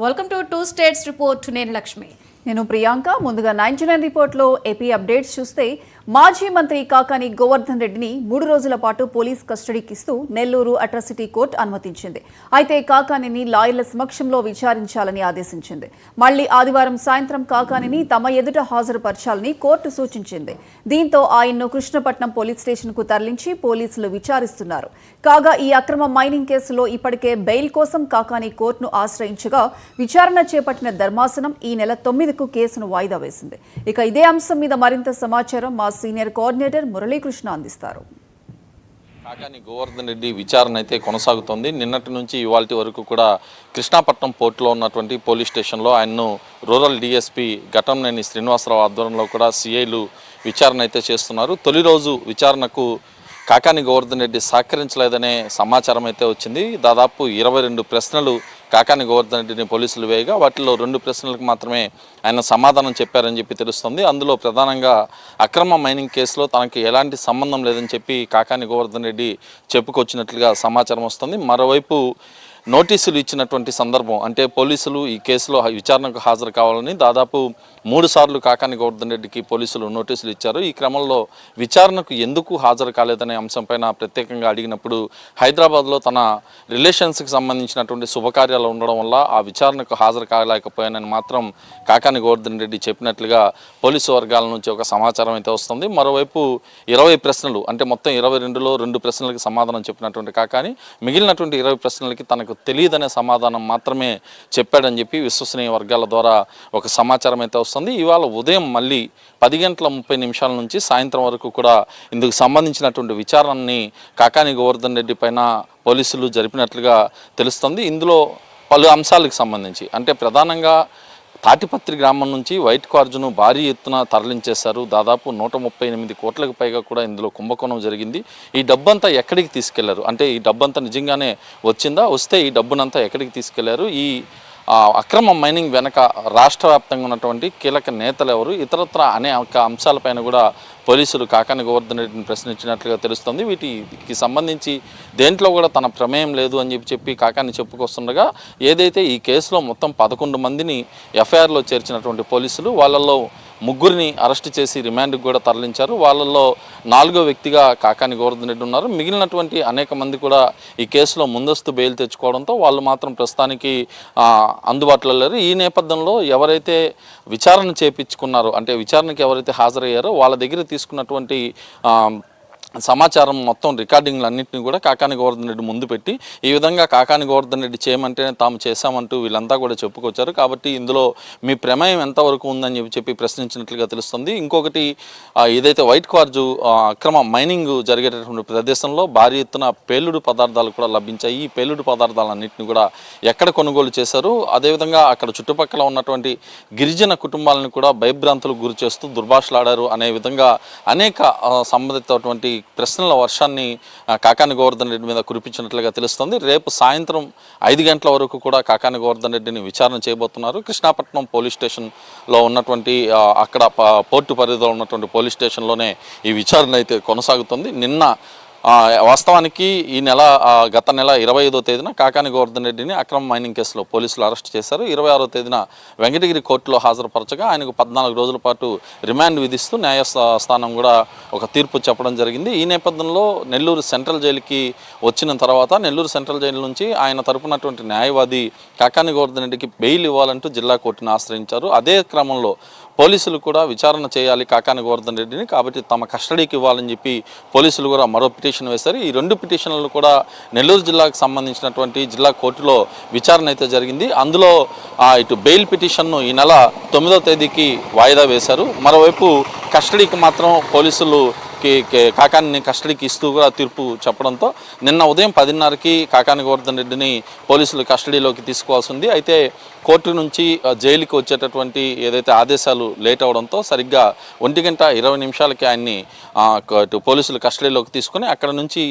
Welcome to 2 states report. నేను లక్ష్మి. నేను ప్రియాంక. ముందుగా 99 రిపోర్ట్లో ఏపీ అప్డేట్స్ చూస్తే మాజీ మంత్రి కాకాని గోవర్ధన్ రెడ్డిని 3 రోజుల పాటు పోలీస్ కస్టడీకి ఇస్తూ నెల్లూరు అట్రాసిటీ కోర్టు అనుమతించింది. అయితే కాకానిని లాయర్ల సమక్షంలో విచారించాలని ఆదేశించింది. మళ్లీ ఆదివారం సాయంత్రం కాకానిని తమ ఎదుట హాజరుపరచాలని కోర్టు సూచించింది. దీంతో ఆయన్ను కృష్ణపట్నం పోలీస్ స్టేషన్కు తరలించి పోలీసులు విచారిస్తున్నారు. కాగా ఈ అక్రమ మైనింగ్ కేసులో ఇప్పటికే బెయిల్ కోసం కాకాని కోర్టును ఆశ్రయించగా విచారణ చేపట్టిన ధర్మాసనం ఈ నెల 9కు కేసును వాయిదా వేసింది. ఇక ఇదే అంశం మీద మరింత సమాచారం మా సీనియర్ కోఆర్డినేటర్ మురళీకృష్ణ అందిస్తారు. కాకాని గోవర్ధన్ రెడ్డి విచారణ అయితే కొనసాగుతోంది. నిన్నటి నుంచి ఇవాల్టి వరకు కూడా కృష్ణాపట్నం పోర్టులో ఉన్నటువంటి పోలీస్ స్టేషన్లో ఆయన్ను రూరల్ డిఎస్పీ ఘటంనేని శ్రీనివాసరావు ఆధ్వర్యంలో కూడా సిఐలు విచారణ అయితే చేస్తున్నారు. తొలి రోజు విచారణకు కాకాని గోవర్ధన్ రెడ్డి సహకరించలేదనే సమాచారం అయితే వచ్చింది. దాదాపు 22 ప్రశ్నలు కాకాని గోవర్ధన్ రెడ్డిని పోలీసులు వేయగా వాటిలో 2 ప్రశ్నలకు మాత్రమే ఆయన సమాధానం చెప్పారని చెప్పి తెలుస్తుంది. అందులో ప్రధానంగా అక్రమ మైనింగ్ కేసులో తనకి ఎలాంటి సంబంధం లేదని చెప్పి కాకాని గోవర్ధన్ రెడ్డి చెప్పుకొచ్చినట్లుగా సమాచారం వస్తుంది. మరోవైపు నోటీసులు ఇచ్చినటువంటి సందర్భం అంటే పోలీసులు ఈ కేసులో విచారణకు హాజరు కావాలని దాదాపు 3 సార్లు కాకాని గోవర్ధన్ రెడ్డికి పోలీసులు నోటీసులు ఇచ్చారు. ఈ క్రమంలో విచారణకు ఎందుకు హాజరు కాలేదనే అంశంపైన ప్రత్యేకంగా అడిగినప్పుడు హైదరాబాద్లో తన రిలేషన్స్కి సంబంధించినటువంటి శుభకార్యాలు ఉండడం వల్ల ఆ విచారణకు హాజరు కాలేకపోయానని మాత్రం కాకాని గోవర్ధన్ రెడ్డి చెప్పినట్లుగా పోలీసు వర్గాల నుంచి ఒక సమాచారం అయితే వస్తుంది. మరోవైపు 20 ప్రశ్నలు అంటే మొత్తం 22లో 2 ప్రశ్నలకు సమాధానం చెప్పినటువంటి కాకాని మిగిలినటువంటి 20 ప్రశ్నలకి తనకు తెలియదనే సమాధానం మాత్రమే చెప్పాడని చెప్పి విశ్వసనీయ వర్గాల ద్వారా ఒక సమాచారం అయితే వస్తుంది. ఇవాళ ఉదయం మళ్ళీ 10:30 నుంచి సాయంత్రం వరకు కూడా ఇందుకు సంబంధించినటువంటి విచారణని కాకాని గోవర్ధన్ రెడ్డి పైన పోలీసులు జరిపినట్లుగా తెలుస్తుంది. ఇందులో పలు అంశాలకు సంబంధించి అంటే ప్రధానంగా తాటిపత్రి గ్రామం నుంచి వైట్ కార్జును భారీ ఎత్తున తరలించేశారు. దాదాపు 138 కోట్లకు పైగా కూడా ఇందులో కుంభకోణం జరిగింది. ఈ డబ్బంతా ఎక్కడికి తీసుకెళ్లారు అంటే ఈ డబ్బంతా నిజంగానే వచ్చిందా, వస్తే ఈ డబ్బునంతా ఎక్కడికి తీసుకెళ్లారు, ఈ అక్రమ మైనింగ్ వెనక రాష్ట్ర వ్యాప్తంగా ఉన్నటువంటి కీలక నేతలు ఎవరు, ఇతరత్ర అనేక అంశాలపైన కూడా పోలీసులు కాకాని గోవర్ధన్ రెడ్డిని ప్రశ్నించినట్లుగా తెలుస్తుంది. వీటికి సంబంధించి దేంట్లో కూడా తన ప్రమేయం లేదు అని చెప్పి కాకాని చెప్పుకొస్తుండగా ఏదైతే ఈ కేసులో మొత్తం 11 మందిని ఎఫ్ఐఆర్లో చేర్చినటువంటి పోలీసులు వాళ్ళల్లో 3గురిని అరెస్ట్ చేసి రిమాండ్కి కూడా తరలించారు. వాళ్ళల్లో 4వ వ్యక్తిగా కాకాని గోవర్ధన్ రెడ్డి ఉన్నారు. మిగిలినటువంటి అనేక మంది కూడా ఈ కేసులో ముందస్తు బెయిల్ తెచ్చుకోవడంతో వాళ్ళు మాత్రం ప్రస్తుతానికి అందుబాటులో లేరు. ఈ నేపథ్యంలో ఎవరైతే విచారణ చేపించుకున్నారో అంటే విచారణకి ఎవరైతే హాజరయ్యారో వాళ్ళ దగ్గర తీసుకున్నటువంటి సమాచారం మొత్తం రికార్డింగ్లు అన్నింటినీ కూడా కాకాని గోవర్ధన్ రెడ్డి ముందు పెట్టి ఈ విధంగా కాకాని గోవర్ధన్ రెడ్డి చేయమంటేనే తాము చేశామంటూ వీళ్ళంతా కూడా చెప్పుకొచ్చారు. కాబట్టి ఇందులో మీ ప్రమేయం ఎంతవరకు ఉందని చెప్పి ప్రశ్నించినట్లుగా తెలుస్తుంది. ఇంకొకటి ఏదైతే వైట్ కార్జు అక్రమ మైనింగ్ జరిగేటటువంటి ప్రదేశంలో భారీ ఎత్తున పేలుడు పదార్థాలు కూడా లభించాయి. ఈ పేలుడు పదార్థాలన్నింటినీ కూడా ఎక్కడ కొనుగోలు చేశారు, అదేవిధంగా అక్కడ చుట్టుపక్కల ఉన్నటువంటి గిరిజన కుటుంబాలను కూడా భయభ్రాంతులకు గురి చేస్తూ దుర్భాషలాడారు అనే విధంగా అనేక సంబంధితటువంటి ప్రశ్నల వర్షాన్ని కాకాని గోవర్ధన్ రెడ్డి మీద కురిపించినట్లుగా తెలుస్తుంది. రేపు సాయంత్రం 5 గంటల వరకు కూడా కాకాని గోవర్ధన్ రెడ్డిని విచారణ చేయబోతున్నారు. కృష్ణాపట్నం పోలీస్ స్టేషన్లో ఉన్నటువంటి అక్కడ పోర్టు పరిధిలో ఉన్నటువంటి పోలీస్ స్టేషన్లోనే ఈ విచారణ అయితే కొనసాగుతుంది. నిన్న వాస్తవానికి ఈ నెల గత నెల 25వ తేదీన కాకాని గోవర్ధన్ రెడ్డిని అక్రమ మైనింగ్ కేసులో పోలీసులు అరెస్ట్ చేశారు. 26వ తేదీన వెంకటగిరి కోర్టులో హాజరుపరచగా ఆయనకు 14 రోజుల పాటు రిమాండ్ విధిస్తూ న్యాయస్థానం కూడా ఒక తీర్పు చెప్పడం జరిగింది. ఈ నేపథ్యంలో నెల్లూరు సెంట్రల్ జైలుకి వచ్చిన తర్వాత నెల్లూరు సెంట్రల్ జైలు నుంచి ఆయన తరపునటువంటి న్యాయవాది కాకాని గోవర్ధన్ రెడ్డికి బెయిల్ ఇవ్వాలంటూ జిల్లా కోర్టును ఆశ్రయించారు. అదే క్రమంలో పోలీసులు కూడా విచారణ చేయాలి కాకాని గోవర్ధన్ రెడ్డిని, కాబట్టి తమ కస్టడీకి ఇవ్వాలని చెప్పి పోలీసులు కూడా మరో పిటిషన్ వేశారు. ఈ 2 పిటిషన్లు కూడా నెల్లూరు జిల్లాకు సంబంధించినటువంటి జిల్లా కోర్టులో విచారణ అయితే జరిగింది. అందులో ఇటు బెయిల్ పిటిషన్ను ఈ నెల 9వ తేదీకి వాయిదా వేశారు. మరోవైపు కస్టడీకి మాత్రం పోలీసులు కాకాని కస్టడీకి ఇస్తూ కూడా తీర్పు చెప్పడంతో నిన్న ఉదయం 10:30కి కాకాని గోవర్ధన్ రెడ్డిని పోలీసులు కస్టడీలోకి తీసుకోవాల్సి ఉంది. అయితే కోర్టు నుంచి జైలుకి వచ్చేటటువంటి ఏదైతే ఆదేశాలు లేట్ అవడంతో సరిగ్గా 1:20 ఆయన్ని పోలీసులు కస్టడీలోకి తీసుకుని అక్కడ నుంచి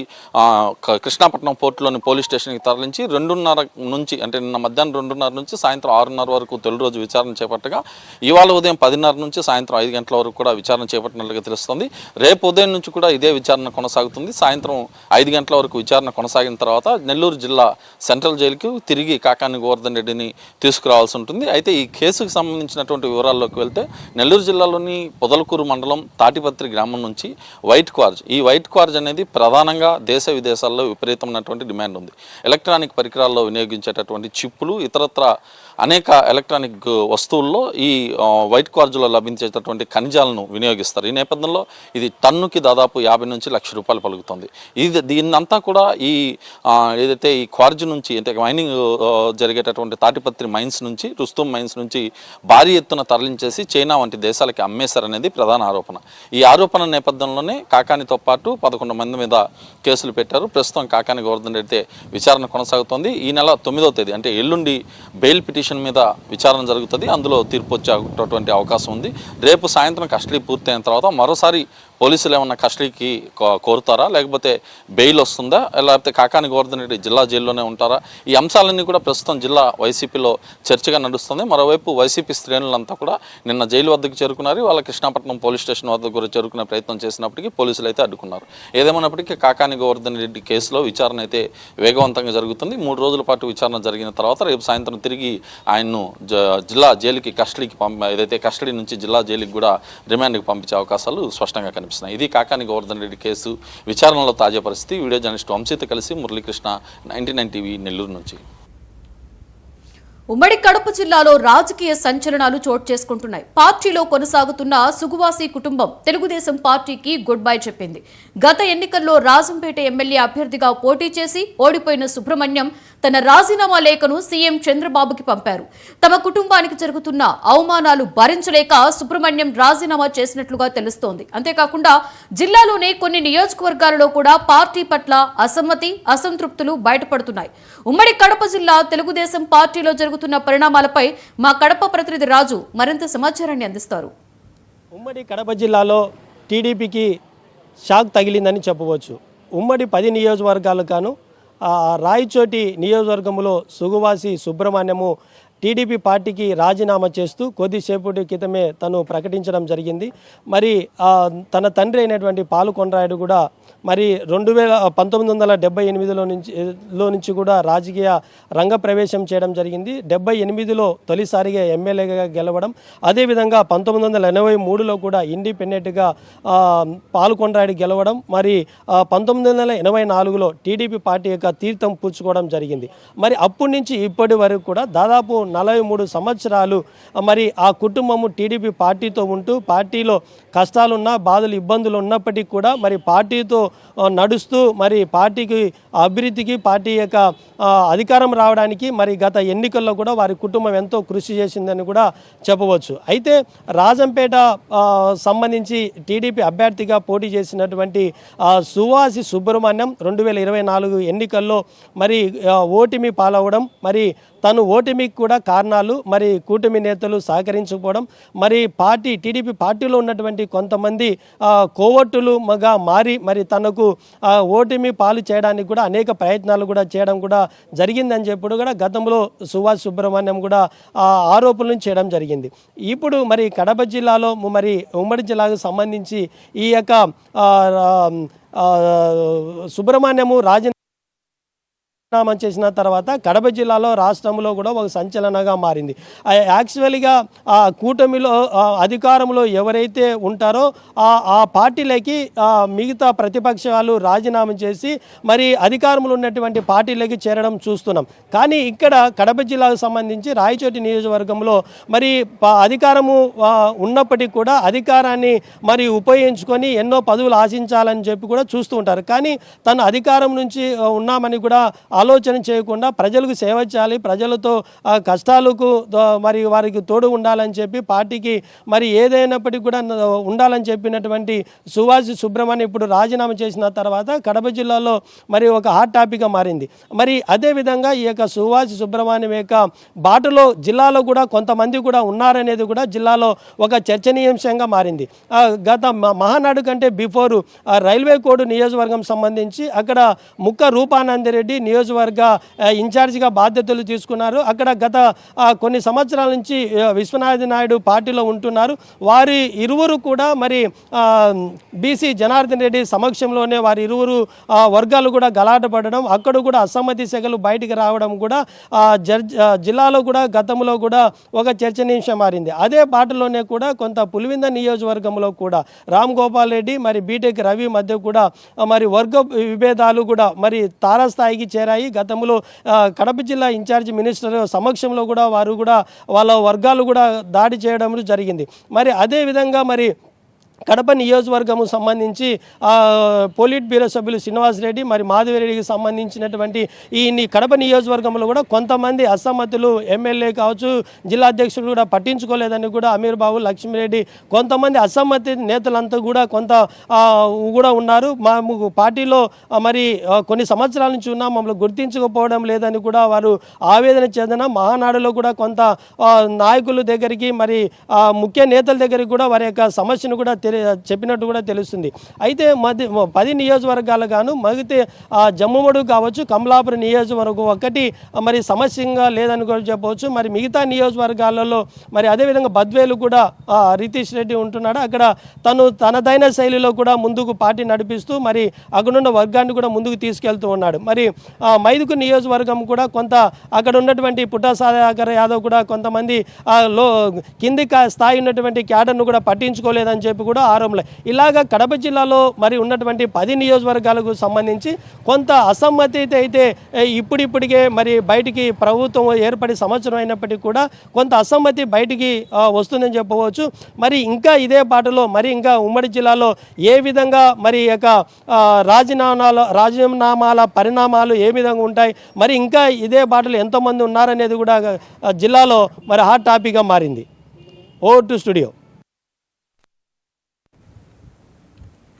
కృష్ణాపట్నం పోర్టులోని పోలీస్ స్టేషన్కి తరలించి 2:30 నుంచి అంటే నిన్న మధ్యాహ్నం 2:30 నుంచి సాయంత్రం 6:30 వరకు తొలి రోజు విచారణ చేపట్టగా ఇవాళ ఉదయం 10:30 నుంచి సాయంత్రం 5 గంటల వరకు కూడా విచారణ చేపట్టినట్లుగా తెలుస్తుంది. రేపు ఉదయం నుంచి కూడా ఇదే విచారణ కొనసాగుతుంది. సాయంత్రం 5 గంటల వరకు విచారణ కొనసాగిన తర్వాత నెల్లూరు జిల్లా సెంట్రల్ జైలుకు తిరిగి కాకాని గోవర్ధన్ రెడ్డిని తీసుకురావాలి తీసుకురావాల్సి ఉంటుంది. అయితే ఈ కేసుకు సంబంధించినటువంటి వివరాల్లోకి వెళ్తే నెల్లూరు జిల్లాలోని పొదలకూరు మండలం తాటిపత్రి గ్రామం నుంచి వైట్ క్వార్జ్, ఈ వైట్ క్వార్జ్ అనేది ప్రధానంగా దేశ విదేశాల్లో విపరీతమైనటువంటి డిమాండ్ ఉంది. ఎలక్ట్రానిక్ పరికరాల్లో వినియోగించేటటువంటి చిప్పులు, ఇతరత్ర అనేక ఎలక్ట్రానిక్ వస్తువుల్లో ఈ వైట్ క్వార్జ్లో లభించేటటువంటి ఖనిజాలను వినియోగిస్తారు. ఈ నేపథ్యంలో ఇది టన్నుకి దాదాపు 50 నుంచి లక్ష రూపాయలు పలుకుతుంది. దీన్నంతా కూడా ఈ ఏదైతే ఈ క్వార్జ్ నుంచి అంటే మైనింగ్ జరిగేటటువంటి తాటిపత్రి మైన్స్ నుంచి, రుస్తుం మైన్స్ నుంచి భారీ ఎత్తున తరలించేసి చైనా వంటి దేశాలకి అమ్మేశారనేది ప్రధాన ఆరోపణ. ఈ ఆరోపణ నేపథ్యంలోనే కాకానితో పాటు 11 మంది మీద కేసులు పెట్టారు. ప్రస్తుతం కాకాని గోవర్ధన్ రెడ్డి విచారణ కొనసాగుతోంది. ఈ నెల 9వ తేదీ అంటే ఎల్లుండి బెయిల్ పిటిషన్ మీద విచారణ జరుగుతుంది. అందులో తీర్పు వచ్చేటటువంటి అవకాశం ఉంది. రేపు సాయంత్రం కస్టడీ పూర్తయిన తర్వాత మరోసారి పోలీసులు ఏమన్నా కస్టడీకి కోరుతారా, లేకపోతే బెయిల్ వస్తుందా, లేకపోతే కాకాని గోవర్ధన్ రెడ్డి జిల్లా జైల్లోనే ఉంటారా? ఈ అంశాలన్నీ కూడా ప్రస్తుతం జిల్లా వైసీపీలో చర్చగా నడుస్తుంది. మరోవైపు వైసీపీ శ్రేణులంతా కూడా నిన్న జైలు వద్దకు చేరుకున్నారు. వాళ్ళ కృష్ణాపట్నం పోలీస్ స్టేషన్ వద్దకు కూడా చేరుకునే ప్రయత్నం చేసినప్పటికీ పోలీసులు అయితే అడ్డుకున్నారు. ఏదేమన్నప్పటికీ కాకాని గోవర్ధన్ రెడ్డి కేసులో విచారణ అయితే వేగవంతంగా జరుగుతుంది. 3 రోజుల పాటు విచారణ జరిగిన తర్వాత రేపు సాయంత్రం తిరిగి ఆయన్ను జిల్లా జైలుకి ఏదైతే కస్టడీ నుంచి జిల్లా జైలుకి కూడా రిమాండ్కి పంపించే అవకాశాలు స్పష్టంగా కనిపిస్తున్నాయి. ఇది కాకాని గోవర్ధన్ రెడ్డి కేసు విచారణలో తాజా పరిస్థితి. వీడియో జర్నలిస్ట్ వంశీతో కలిసి మురళీకృష్ణ, 99 టీవీ నెల్లూరు నుంచి. ఉమ్మడి కడప జిల్లాలో రాజకీయ సంచలనాలు చోటు చేసుకుంటున్నాయి. పార్టీలో కొనసాగుతున్న సుగువాసి కుటుంబం తెలుగుదేశం పార్టీకి గుడ్ బై చెప్పింది. గత ఎన్నికల్లో రాజంపేట ఎమ్మెల్యే అభ్యర్థిగా పోటీ చేసి ఓడిపోయిన సుబ్రహ్మణ్యం తన రాజీనామా లేఖను సీఎం చంద్రబాబుకి పంపారు. తమ కుటుంబానికి జరుగుతున్న అవమానాలు భరించలేక సుబ్రహ్మణ్యం రాజీనామా చేసినట్లుగా తెలుస్తోంది. అంతేకాకుండా జిల్లాలోనే కొన్ని నియోజకవర్గాలలో కూడా పార్టీ పట్ల అసమ్మతి, అసంతృప్తులు బయటపడుతున్నాయి. ఉమ్మడి కడప జిల్లా తెలుగుదేశం పార్టీలో జరుగుతున్న పరిణామాలపై మా కడప ప్రతినిధి రాజు మరింత సమాచారాన్ని అందిస్తారు. ఉమ్మడి కడప జిల్లాలో టీడీపీకి షాక్ తగిలిందని చెప్పవచ్చు. ఉమ్మడి 10 నియోజకవర్గాలకు గాను రాయచోటి నియోజకవర్గంలో సుగువాసి సుబ్రహ్మణ్యము టీడీపీ పార్టీకి రాజీనామా చేస్తూ కొద్దిసేపటి క్రితమే తను ప్రకటించడం జరిగింది. మరి తన తండ్రి అయినటువంటి పాలుకొండరాయుడు కూడా మరి 1978లో నుంచి కూడా రాజకీయ రంగ ప్రవేశం చేయడం జరిగింది. 78లో తొలిసారిగా ఎమ్మెల్యేగా గెలవడం, అదేవిధంగా 1983లో కూడా ఇండిపెండెంట్గా పాలుకొండరాయుడు గెలవడం, మరి 1984లో టీడీపీ పార్టీ యొక్క తీర్థం పుచ్చుకోవడం జరిగింది. మరి అప్పటి నుంచి ఇప్పటి వరకు కూడా దాదాపు 43 సంవత్సరాలు మరి ఆ కుటుంబము టీడీపీ పార్టీతో ఉంటూ పార్టీలో కష్టాలున్నా, బాధలు, ఇబ్బందులు ఉన్నప్పటికీ కూడా మరి పార్టీతో నడుస్తూ మరి పార్టీకి అభివృద్ధికి, పార్టీ యొక్క అధికారం రావడానికి మరి గత ఎన్నికల్లో కూడా వారి కుటుంబం ఎంతో కృషి చేసిందని కూడా చెప్పవచ్చు. అయితే రాజంపేట సంబంధించి టీడీపీ అభ్యర్థిగా పోటీ చేసినటువంటి సువాసి సుబ్రహ్మణ్యం 2024 ఎన్నికల్లో మరి ఓటమి పాలవడం, మరి తను ఓటమికి కూడా కారణాలు మరి కూటమి నేతలు సహకరించకపోవడం, మరి టీడీపీ పార్టీలో ఉన్నటువంటి కొంతమంది కోవట్టులుగా మారి మరి తనకు ఓటమి పాలు చేయడానికి కూడా అనేక ప్రయత్నాలు కూడా చేయడం కూడా జరిగిందని చెప్పి కూడా గతంలో సువాసి సుబ్రహ్మణ్యం కూడా ఆరోపణలు చేయడం జరిగింది. ఇప్పుడు మరి కడప జిల్లాలో మరి ఉమ్మడి జిల్లాకు సంబంధించి ఈ యొక్క సుబ్రహ్మణ్యము రాజీనామా చేసిన తర్వాత కడప జిల్లాలో రాష్ట్రంలో కూడా ఒక సంచలనంగా మారింది. యాక్చువల్గా ఆ కూటమిలో అధికారంలో ఎవరైతే ఉంటారో ఆ పార్టీలకి మిగతా ప్రతిపక్షాలు రాజీనామా చేసి మరి అధికారంలో ఉన్నటువంటి పార్టీలకి చేరడం చూస్తున్నాం. కానీ ఇక్కడ కడప జిల్లాకు సంబంధించి రాయచోటి నియోజకవర్గంలో మరి అధికారము ఉన్నప్పటికీ కూడా అధికారాన్ని మరి ఉపయోగించుకొని ఎన్నో పదవులు ఆశించాలని చెప్పి కూడా చూస్తూ ఉంటారు. కానీ తను అధికారం నుంచి ఉన్నామని కూడా ఆలోచన చేయకుండా ప్రజలకు సేవ చేయాలి, ప్రజలతో కష్టాలకు మరి వారికి తోడు ఉండాలని చెప్పి పార్టీకి మరి ఏదైనప్పటికీ కూడా ఉండాలని చెప్పినటువంటి సువాసి సుబ్రహ్మణ్యం ఇప్పుడు రాజీనామా చేసిన తర్వాత కడప జిల్లాలో మరి ఒక హాట్ టాపిక్గా మారింది. మరి అదేవిధంగా ఈ యొక్క సువాసి సుబ్రహ్మణ్యం యొక్క బాటలో జిల్లాలో కూడా కొంతమంది కూడా ఉన్నారనేది కూడా జిల్లాలో ఒక చర్చనీయాంశంగా మారింది. గత మహానాడు కంటే బిఫోరు రైల్వే కోడ్ నియోజకవర్గం సంబంధించి అక్కడ ముక్క రూపానందరెడ్డి నియోజకవర్గం నియోజకవర్గ ఇన్ఛార్జిగా బాధ్యతలు తీసుకున్నారు. అక్కడ గత కొన్ని సంవత్సరాల నుంచి విశ్వనాథ నాయుడు పార్టీలో ఉంటున్నారు. వారి ఇరువురు కూడా మరి బీసీ జనార్దన్ రెడ్డి సమక్షంలోనే వారి ఇరువురు వర్గాలు కూడా గలాట పడడం, అక్కడ కూడా అసమ్మతి సెగలు బయటికి రావడం కూడా జిల్లాలో కూడా గతంలో కూడా ఒక చర్చనీయాంశం మారింది. అదే బాటలోనే కూడా కొంత పులివింద నియోజకవర్గంలో కూడా రామ్ గోపాల్ రెడ్డి మరి బీటెక్ రవి మధ్య కూడా మరి వర్గ విభేదాలు కూడా మరి తారాస్థాయికి చేరాయి. గతంలో కడప జిల్లా ఇన్ఛార్జి మినిస్టర్ సమక్షంలో కూడా వారు కూడా వాళ్ళ వర్గాలు కూడా దాడి చేయడం జరిగింది. మరి అదే విధంగా మరి కడప నియోజకవర్గము సంబంధించి పోలిట్ బ్యూరో సభ్యులు శ్రీనివాస్ రెడ్డి మరి మాధవిరెడ్డికి సంబంధించినటువంటి ఈ కడప నియోజకవర్గంలో కూడా కొంతమంది అసమ్మతులు ఎమ్మెల్యే కావచ్చు, జిల్లా అధ్యక్షులు కూడా పట్టించుకోలేదని కూడా అమీర్ బాబు, లక్ష్మిరెడ్డి కొంతమంది అసమ్మతి నేతలంతా కూడా కొంత కూడా ఉన్నారు. మా పార్టీలో మరి కొన్ని సంవత్సరాల నుంచి ఉన్నాం, మమ్మల్ని గుర్తించకపోవడం లేదని కూడా వారు ఆవేదన చెందిన మహానాడులో కూడా కొంత నాయకుల దగ్గరికి మరి ముఖ్య నేతల దగ్గరికి కూడా వారి యొక్క సమస్యను కూడా చెప్పినట్టు కూడా తెలుస్తుంది. అయితే 10 నియోజకవర్గాలు గాను మగితే జమ్ముమడుగు కావచ్చు, కమలాపురం నియోజకవర్గం ఒకటి మరి సమస్యంగా లేదని కూడా చెప్పవచ్చు. మరి మిగతా నియోజకవర్గాలలో మరి అదేవిధంగా బద్వేలు కూడా రితీష్ రెడ్డి ఉంటున్నాడు. అక్కడ తనదైన శైలిలో కూడా ముందుకు పార్టీ నడిపిస్తూ మరి అక్కడున్న వర్గాన్ని కూడా ముందుకు తీసుకెళ్తూ ఉన్నాడు. మరి మైదుకు నియోజకవర్గం కూడా కొంత అక్కడ ఉన్నటువంటి పుట్టా సాగర్ యాదవ్ కూడా కొంతమంది కింది స్థాయి ఉన్నటువంటి క్యాడర్ను కూడా పట్టించుకోలేదని చెప్పి కూడా ఆరోపణలు. ఇలాగా కడప జిల్లాలో మరి ఉన్నటువంటి 10 నియోజకవర్గాలకు సంబంధించి కొంత అసమ్మతి అయితే ఇప్పుడిప్పటికే మరి బయటికి ప్రభుత్వం ఏర్పడి సంవత్సరం అయినప్పటికీ కూడా కొంత అసమ్మతి బయటికి వస్తుందని చెప్పవచ్చు. మరి ఇంకా ఇదే బాటలో మరి ఇంకా ఉమ్మడి జిల్లాలో ఏ విధంగా మరి యొక్క రాజీనామాల పరిణామాలు ఏ విధంగా ఉంటాయి, మరి ఇంకా ఇదే బాటలో ఎంతమంది ఉన్నారనేది కూడా జిల్లాలో మరి హాట్ టాపిక్గా మారింది. Over to studio.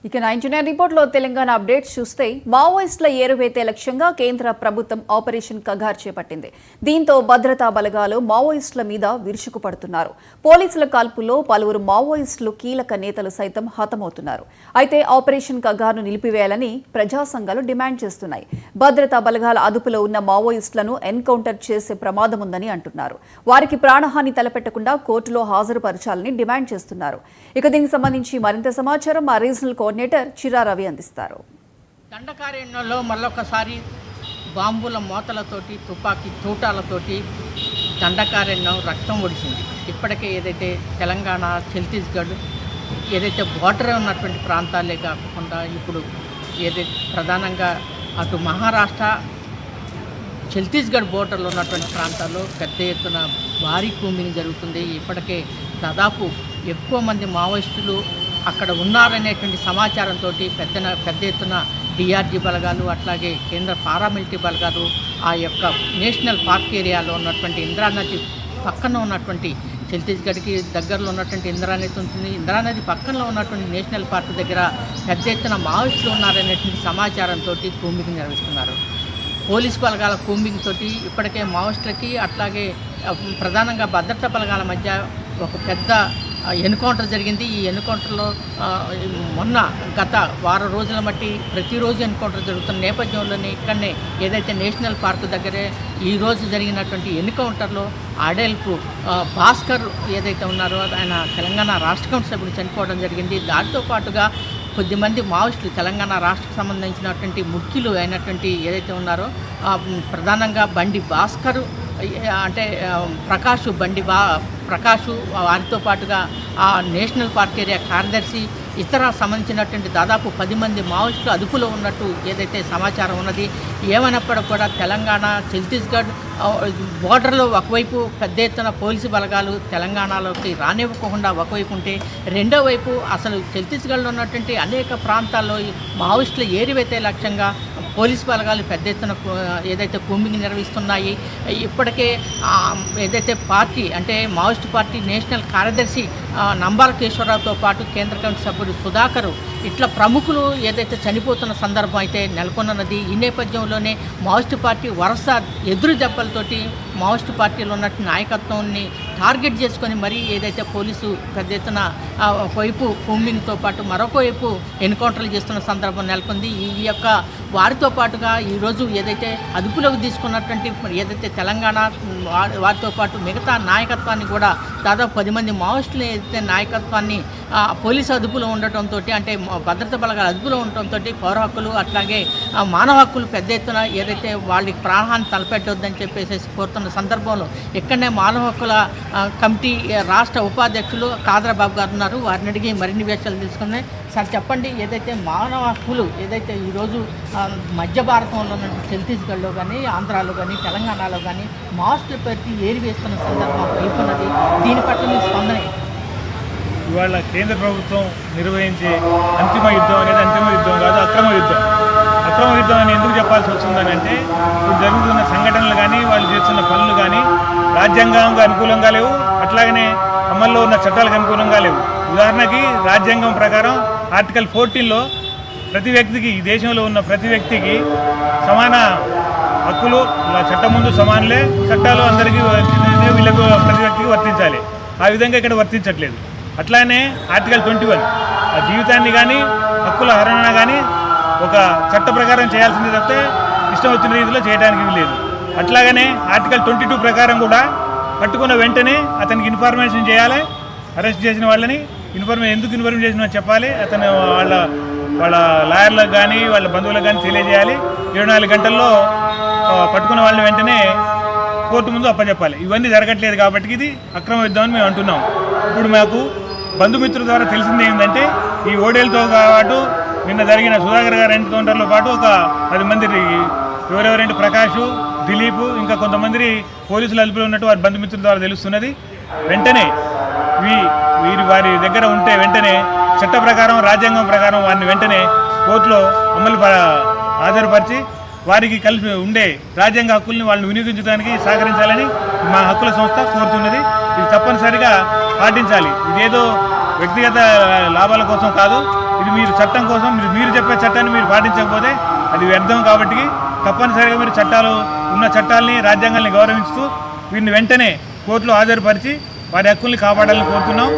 ఇక 99 రిపోర్ట్లో తెలంగాణ అప్డేట్స్ చూస్తే మావోయిస్టుల ఏరువేతే లక్ష్యంగా కేంద్ర ప్రభుత్వం ఆపరేషన్ కగార్ చేపట్టింది. దీంతో భద్రతా బలగాలు మావోయిస్టుల మీద విరుచుకుపడుతున్నారు. పోలీసుల కాల్పుల్లో పలువురు మావోయిస్టులు కీలక నేతలు సైతం హతమవుతున్నారు. అయితే ఆపరేషన్ కగార్ను నిలిపివేయాలని ప్రజా సంఘాలు డిమాండ్ చేస్తున్నాయి. భద్రతా బలగాల అదుపులో ఉన్న మావోయిస్టులను ఎన్కౌంటర్ చేసే ప్రమాదం ఉందని అంటున్నారు. వారికి ప్రాణహాని తలపెట్టకుండా కోర్టులో హాజరుపరచాలని డిమాండ్ చేస్తున్నారు. ఇక దీనికి సంబంధించి మరింత సమాచారం మా రీజనల్ కోఆర్డినేటర్ చిరా రవి అందిస్తారు. దండకారణ్యంలో మళ్ళొకసారి బాంబుల మోతలతోటి, తుపాకీ తూటాలతోటి దండకారణ్యం రక్తం ఒడిసింది. ఇప్పటికే ఏదైతే తెలంగాణ, ఛత్తీస్గఢ్ ఏదైతే బోర్డర్ ఉన్నటువంటి ప్రాంతాలే కాకుండా ఇప్పుడు ఏదైతే ప్రధానంగా అటు మహారాష్ట్ర, ఛత్తీస్గఢ్ బోర్డర్లో ఉన్నటువంటి ప్రాంతాల్లో పెద్ద ఎత్తున భారీ కూంబింగ్ జరుగుతుంది. ఇప్పటికే దాదాపు ఎక్కువ మంది మావోయిస్టులు అక్కడ ఉన్నారనేటువంటి సమాచారంతో పెద్ద ఎత్తున డిఆర్జీ బలగాలు, అట్లాగే కేంద్ర పారామిలిటరీ బలగాలు ఆ యొక్క నేషనల్ పార్క్ ఏరియాలో ఉన్నటువంటి ఇంద్రానది పక్కన ఉన్నటువంటి ఛత్తీస్గఢ్కి దగ్గరలో ఉన్నటువంటి ఇంద్రానది ఉంటుంది. ఇంద్రానది పక్కనలో ఉన్నటువంటి నేషనల్ పార్క్ దగ్గర పెద్ద ఎత్తున మావోయిస్టులు ఉన్నారనేటువంటి సమాచారంతో కూంబింగ్ నిర్వహిస్తున్నారు. పోలీస్ బలగాల కూంబింగ్ తోటి ఇప్పటికే మావోయిస్టులకి అట్లాగే ప్రధానంగా భద్రతా బలగాల మధ్య ఒక పెద్ద ఎన్కౌంటర్ జరిగింది. ఈ ఎన్కౌంటర్లో మొన్న గత వారం రోజుల బట్టి ప్రతిరోజు ఎన్కౌంటర్ జరుగుతున్న నేపథ్యంలోనే ఇక్కడనే ఏదైతే నేషనల్ పార్క్ దగ్గరే ఈరోజు జరిగినటువంటి ఎన్కౌంటర్లో అడేల్పు భాస్కర్ ఏదైతే ఉన్నారో ఆయన తెలంగాణ రాష్ట్ర కమిటీ సభ్యులు చనిపోవడం జరిగింది. దాంతో పాటుగా కొద్దిమంది మావోయిస్టులు తెలంగాణ రాష్ట్రకు సంబంధించినటువంటి ముఖ్యులు అయినటువంటి ఏదైతే ఉన్నారో ప్రధానంగా బండి భాస్కర్ అంటే ప్రకాష్ వారితో పాటుగా ఆ నేషనల్ పార్క్ ఏరియా కార్యదర్శి ఇతర సంబంధించినటువంటి దాదాపు 10 మంది మావోయిస్టులు అదుపులో ఉన్నట్టు ఏదైతే సమాచారం ఉన్నది. ఏమైనప్పటికీ కూడా తెలంగాణ, ఛత్తీస్గఢ్ బోర్డర్లో ఒకవైపు పెద్ద ఎత్తున పోలీసు బలగాలు తెలంగాణలోకి రానివ్వకుండా ఒకవైపు ఉంటే, రెండో వైపు అసలు ఛత్తీస్గఢ్లో ఉన్నటువంటి అనేక ప్రాంతాల్లో మావోయిస్టుల ఏరివేతే లక్ష్యంగా పోలీసు బలగాలు పెద్ద ఎత్తున ఏదైతే కూంబింగ్ నిర్వహిస్తున్నాయి. ఇప్పటికే ఏదైతే పార్టీ అంటే మావోయిస్ట్ పార్టీ నేషనల్ కార్యదర్శి నంబాల కేశవరావుతో పాటు కేంద్ర కమిటీ సభ్యుడు సుధాకర్ ఇట్లా ప్రముఖులు ఏదైతే చనిపోతున్న సందర్భం అయితే నెలకొన్నది. ఈ నేపథ్యంలోనే మావోయిస్టు పార్టీ వరుస ఎదురు దెబ్బలతోటి మావోయిస్టు పార్టీలో ఉన్నట్టు నాయకత్వాన్ని టార్గెట్ చేసుకొని మరీ ఏదైతే పోలీసు పెద్ద ఎత్తున ఒకవైపు కూంబింగ్తో పాటు మరొక వైపు ఎన్కౌంటర్లు చేస్తున్న సందర్భం నెలకొంది. ఈ యొక్క వారితో పాటుగా ఈరోజు ఏదైతే అదుపులోకి తీసుకున్నటువంటి ఏదైతే తెలంగాణ వారితో పాటు మిగతా నాయకత్వాన్ని కూడా దాదాపు 10 మంది మావోయిస్టులు ఏదైతే నాయకత్వాన్ని పోలీసు అదుపులో ఉండటంతో అంటే భద్రతా బలగాల అదుపులో ఉండటంతో పౌర హక్కులు అట్లాగే మానవ హక్కులు పెద్ద ఎత్తున ఏదైతే వాళ్ళకి ప్రాణాన్ని తలపెట్టొద్దని చెప్పేసి కోరుతున్న సందర్భంలో ఇక్కడనే మానవ హక్కుల కమిటీ రాష్ట్ర ఉపాధ్యక్షులు కాదరబాబు గారు ఉన్నారు. వారిని అడిగి మరిన్ని విషయాలు తెలుసుకున్నాయి. సార్ చెప్పండి, ఏదైతే మానవ హక్కులు ఏదైతే ఈరోజు మధ్య భారతంలో ఉన్న ఛత్తీస్గఢ్లో కానీ ఆంధ్రాలో కానీ తెలంగాణలో కానీ మాస్కులు పెట్టి ఏరివేస్తున్న సందర్భం అయిపోయినది. దీని పట్ల మీ స్పందన? ఇవాళ కేంద్ర ప్రభుత్వం నిర్వహించే అంతిమ యుద్ధం అనేది అంతిమ యుద్ధం కాదు, అక్రమ యుద్ధం. అక్రమ యుద్ధం అని ఎందుకు చెప్పాల్సి వస్తుందని అంటే ఇప్పుడు జరుగుతున్న సంఘటనలు కానీ వాళ్ళు చేస్తున్న పనులు కానీ రాజ్యాంగానికి అనుకూలంగా లేవు, అట్లాగనే అమల్లో ఉన్న చట్టాలకు అనుకూలంగా లేవు. ఉదాహరణకి రాజ్యాంగం ప్రకారం ఆర్టికల్ 14లో ప్రతి వ్యక్తికి, ఈ దేశంలో ఉన్న ప్రతి వ్యక్తికి సమాన హక్కులు, చట్టం ముందు సమానులే, చట్టాలు అందరికీ వీళ్ళకు ప్రతి వ్యక్తికి వర్తించాలి. ఆ విధంగా ఇక్కడ వర్తించట్లేదు. అట్లానే ఆర్టికల్ 21 ఆ జీవితాన్ని కానీ హక్కుల హరణ కానీ ఒక చట్ట ప్రకారం చేయాల్సింది తప్పితే ఇష్టం వచ్చిన రీతిలో చేయడానికి లేదు. అట్లాగనే ఆర్టికల్ 22 ప్రకారం కూడా పట్టుకున్న వెంటనే అతనికి ఇన్ఫర్మేషన్ చేయాలి, అరెస్ట్ చేసిన వాళ్ళని ఎందుకు ఇన్ఫర్మేషన్ చేసినా చెప్పాలి, అతను వాళ్ళ లాయర్లకు కానీ వాళ్ళ బంధువులకు కానీ తెలియజేయాలి. 24 గంటల్లో పట్టుకున్న వాళ్ళని వెంటనే కోర్టు ముందు అప్పచెప్పాలి. ఇవన్నీ జరగట్లేదు కాబట్టి ఇది అక్రమ యుద్ధం అని మేము అంటున్నాం. ఇప్పుడు మాకు బంధుమిత్రుల ద్వారా తెలిసింది ఏంటంటే ఈ ఓడేలతో పాటు నిన్న జరిగిన సుధాకర్ గారి ఎన్కౌంటర్లో పాటు ఒక 10 మంది ఎవరెవరంటే ప్రకాష్, దిలీప్, ఇంకా కొంతమంది పోలీసులు అదుపులో ఉన్నట్టు వారి బంధుమిత్రుల ద్వారా తెలుస్తున్నది. వెంటనే వారి దగ్గర ఉంటే వెంటనే చట్ట ప్రకారం రాజ్యాంగం ప్రకారం వారిని వెంటనే కోర్టులో హాజరుపరిచి వారికి కలిపి ఉండే రాజ్యాంగ హక్కుల్ని వాళ్ళని వినియోగించడానికి సహకరించాలని మా హక్కుల సంస్థ కోరుతున్నది. ఇది తప్పనిసరిగా పాటించాలి. ఇదేదో వ్యక్తిగత లాభాల కోసం కాదు, ఇది మీరు చట్టం కోసం మీరు చెప్పే చట్టాన్ని మీరు పాటించకపోతే అది వ్యర్థం. కాబట్టి తప్పనిసరిగా మీరు చట్టాలని రాజ్యాంగాల్ని గౌరవించుతూ వీరిని వెంటనే కోర్టులో హాజరుపరిచి వారి హక్కుల్ని కాపాడాలని కోరుతున్నాం.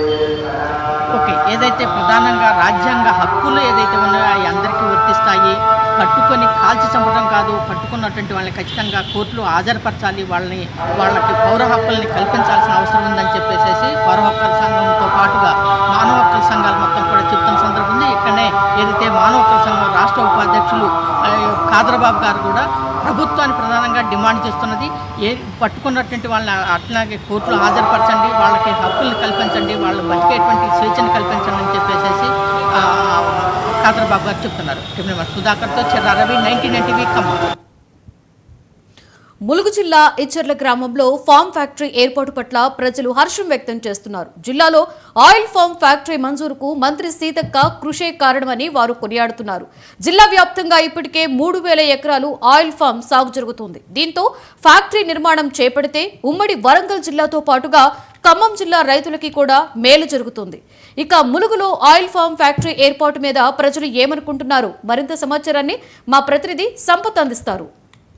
ఓకే, ఏదైతే ప్రధానంగా రాజ్యాంగ హక్కులు ఏదైతే ఉన్నాయో అవి అందరికీ వర్తిస్తాయి. పట్టుకొని కాల్చి చంపడం కాదు, పట్టుకున్నటువంటి వాళ్ళని ఖచ్చితంగా కోర్టులో హాజరుపరచాలి, వాళ్ళకి పౌర హక్కుల్ని కల్పించాల్సిన అవసరం ఉందని చెప్పేసి పౌర హక్కుల సంఘంతో పాటుగా మానవ హక్కుల సంఘాలు మొత్తం కూడా చెప్తున్న సందర్భం ఉంది. ఇక్కడనే ఏదైతే మానవ హక్కుల సంఘం రాష్ట్ర ఉపాధ్యక్షులు కాదరబాబు గారు కూడా ప్రభుత్వాన్ని ప్రధానంగా డిమాండ్ చేస్తున్నది, పట్టుకున్నటువంటి వాళ్ళని అట్లాగే కోర్టులో హాజరుపరచండి, వాళ్ళకి హక్కుల్ని కల్పించండి, వాళ్ళు బతికేటువంటి స్వేచ్ఛను కల్పించండి అని చెప్పేసి కాదరబాబు గారు చెప్తున్నారు. సుధాకర్తో చెర్రా రవి, 99 టీవీ ఖమ్మం. ములుగు జిల్లా ఇచ్చర్ల గ్రామంలో ఫామ్ ఫ్యాక్టరీ ఏర్పాటు పట్ల ప్రజలు హర్షం వ్యక్తం చేస్తున్నారు. జిల్లాలో ఆయిల్ ఫామ్ ఫ్యాక్టరీ మంజూరుకు మంత్రి సీతక్క కృషే కారణమని వారు కొనియాడుతున్నారు. జిల్లా వ్యాప్తంగా ఇప్పటికే 3000 ఎకరాలు ఆయిల్ ఫామ్ సాగు జరుగుతుంది. దీంతో ఫ్యాక్టరీ నిర్మాణం చేపడితే ఉమ్మడి వరంగల్ జిల్లాతో పాటుగా ఖమ్మం జిల్లా రైతులకి కూడా మేలు జరుగుతుంది. ఇక ములుగులో ఆయిల్ ఫామ్ ఫ్యాక్టరీ ఏర్పాటు మీద ప్రజలు ఏమనుకుంటున్నారు? మరింత సమాచారాన్ని మా ప్రతినిధి సంపత్ అందిస్తారు.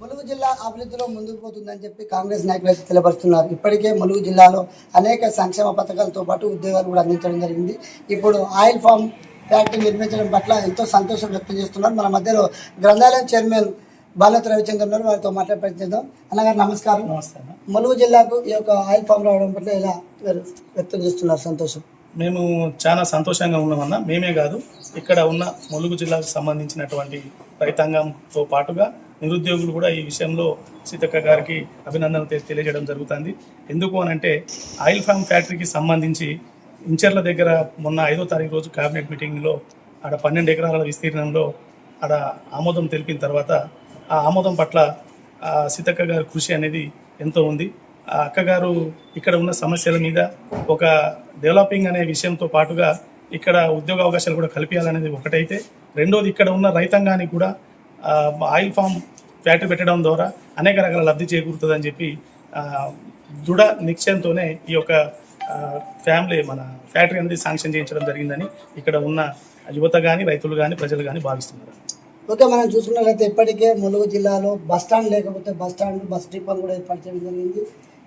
ములుగు జిల్లా అభివృద్ధిలో ముందుకు పోతుందని చెప్పి కాంగ్రెస్ నాయకులు తెలియపరుస్తున్నారు. ఇప్పటికే ములుగు జిల్లాలో అనేక సంక్షేమ పథకాలతో పాటు ఉద్యోగాలు కూడా అందించడం జరిగింది. ఇప్పుడు ఆయిల్ ఫామ్ ఫ్యాక్టరీ నిర్మించడం పట్ల ఎంతో సంతోషం వ్యక్తం చేస్తున్నారు. మన మధ్యలో గ్రంథాలయం చైర్మన్ బాలత రవిచంద్ర ఉన్నారు, వారితో మాట్లాడిద్దాం. అన్నగారు నమస్కారం. నమస్కారం. ములుగు జిల్లాకు ఈ యొక్క ఆయిల్ ఫామ్ రావడం పట్ల ఎలా వ్యక్తం చేస్తున్నారు? సంతోషం. మేము చాలా సంతోషంగా ఉన్నామన్నా. మేమే కాదు, ఇక్కడ ఉన్న ములుగు జిల్లాకు సంబంధించినటువంటి రైతాంగంతో పాటుగా నిరుద్యోగులు కూడా ఈ విషయంలో సీతక్క గారికి అభినందనలు తెలియజేయడం జరుగుతుంది. ఎందుకు అనంటే ఆయిల్ ఫామ్ ఫ్యాక్టరీకి సంబంధించి ఇంచర్ల దగ్గర మొన్న 5వ తారీఖు రోజు క్యాబినెట్ మీటింగ్లో ఆడ 12 ఎకరాల విస్తీర్ణంలో ఆడ ఆమోదం తెలిపిన తర్వాత ఆ ఆమోదం పట్ల సీతక్క గారి కృషి అనేది ఎంతో ఉంది. ఆ అక్కగారు ఇక్కడ ఉన్న సమస్యల మీద ఒక డెవలపింగ్ అనే విషయంతో పాటుగా ఇక్కడ ఉద్యోగ అవకాశాలు కూడా కల్పించాలనేది ఒకటైతే, రెండోది ఇక్కడ ఉన్న రైతాంగానికి కూడా ఆయిల్ ఫామ్ ఫ్యాక్టరీ పెట్టడం ద్వారా అనేక రకాల లబ్ధి చేకూరుతుందని చెప్పి దృఢ నిశ్చయంతోనే ఈ యొక్క మన ఫ్యాక్టరీ అనేది శాంక్షన్ చేయించడం జరిగిందని ఇక్కడ ఉన్న యువత కానీ రైతులు కానీ ప్రజలు కానీ భావిస్తున్నారు. ఓకే, మనం చూసుకున్నట్లయితే ఇప్పటికే ములుగు జిల్లాలో బస్ స్టాండ్ లేకపోతే బస్ డిపో కూడా ఏర్పాటు చేయడం జరిగింది.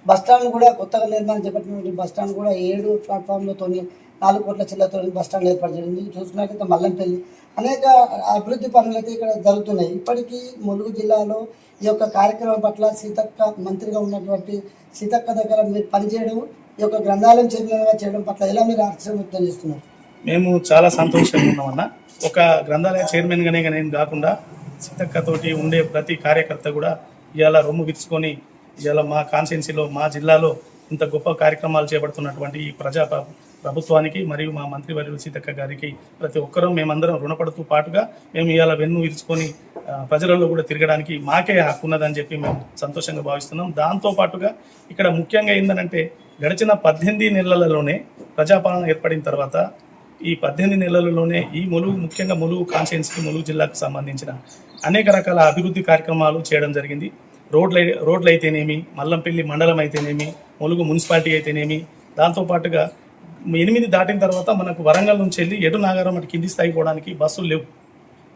బస్ స్టాండ్ కూడా కొత్తగా నిర్మాణం చేపట్టినటువంటి బస్ స్టాండ్ కూడా 7 ప్లాట్ఫామ్లతో 4 కోట్ల చిల్లతో బస్ స్టాండ్ ఏర్పాటు చేయడం. చూసుకున్నట్లయితే మల్లంపల్లి అనేక అభివృద్ధి పనులు అయితే ఇక్కడ జరుగుతున్నాయి. ఇప్పటికీ ములుగు జిల్లాలో ఈ యొక్క కార్యక్రమం పట్ల సీతక్క మంత్రిగా ఉన్నటువంటి సీతక్క దగ్గర మీరు పనిచేయడం, ఈ యొక్క గ్రంథాలయం చైర్మన్గా చేయడం పట్ల ఎలా మీరు ఆశ్చర్యం వ్యక్తం చేస్తున్నారు? మేము చాలా సంతోషంగా ఉన్నామన్న. ఒక గ్రంథాలయ చైర్మన్గానే నేను కాకుండా సీతక్కతోటి ఉండే ప్రతి కార్యకర్త కూడా ఇవాళ రొమ్ము విరుచుకొని ఇవాళ మా కాన్స్టిట్యున్సీలో మా జిల్లాలో ఇంత గొప్ప కార్యక్రమాలు చేపడుతున్నటువంటి ఈ ప్రభుత్వానికి మరియు మా మంత్రివర్యులు సీతక్క గారికి ప్రతి ఒక్కరూ మేమందరం రుణపడుతూ పాటుగా మేము ఇవాళ వెన్ను విరుచుకొని ప్రజలలో కూడా తిరగడానికి మాకే హక్కు ఉన్నదని చెప్పి మేము సంతోషంగా భావిస్తున్నాం. దాంతోపాటుగా ఇక్కడ ముఖ్యంగా ఏంటంటే గడిచిన 18 నెలలలోనే ప్రజాపాలన ఏర్పడిన తర్వాత ఈ 18 నెలలలోనే ఈ ముఖ్యంగా ములుగు కాన్స్టిట్యున్సీకి ములుగు జిల్లాకు సంబంధించిన అనేక రకాల అభివృద్ధి కార్యక్రమాలు చేయడం జరిగింది. రోడ్లు అయితేనేమి, మల్లంపల్లి మండలం అయితేనేమి, ములుగు మున్సిపాలిటీ అయితేనేమి, దాంతోపాటుగా 8 దాటిన తర్వాత మనకు వరంగల్ నుంచి వెళ్ళి ఎటు నాగారం అటు కింది స్థాయి పోవడానికి బస్సులు లేవు,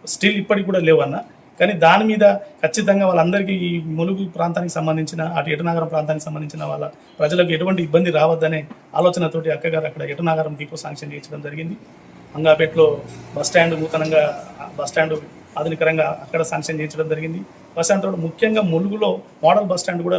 స్టిల్ ఇప్పటికి కూడా లేవు అన్న. కానీ దాని మీద ఖచ్చితంగా వాళ్ళందరికీ ఈ ములుగు ప్రాంతానికి సంబంధించిన అటు ఎటునాగరం ప్రాంతానికి సంబంధించిన వాళ్ళ ప్రజలకు ఎటువంటి ఇబ్బంది రావద్దనే ఆలోచనతోటి అక్కగారు అక్కడ ఎటునాగరం డిపో శాంక్షన్ చేయించడం జరిగింది. మంగాపేటలో బస్టాండ్ నూతనంగా బస్టాండ్ ఆధునికరంగా అక్కడ శాంక్షన్ చేయించడం జరిగింది. బస్టాండ్ తోటి ముఖ్యంగా ములుగులో మోడల్ బస్టాండ్ కూడా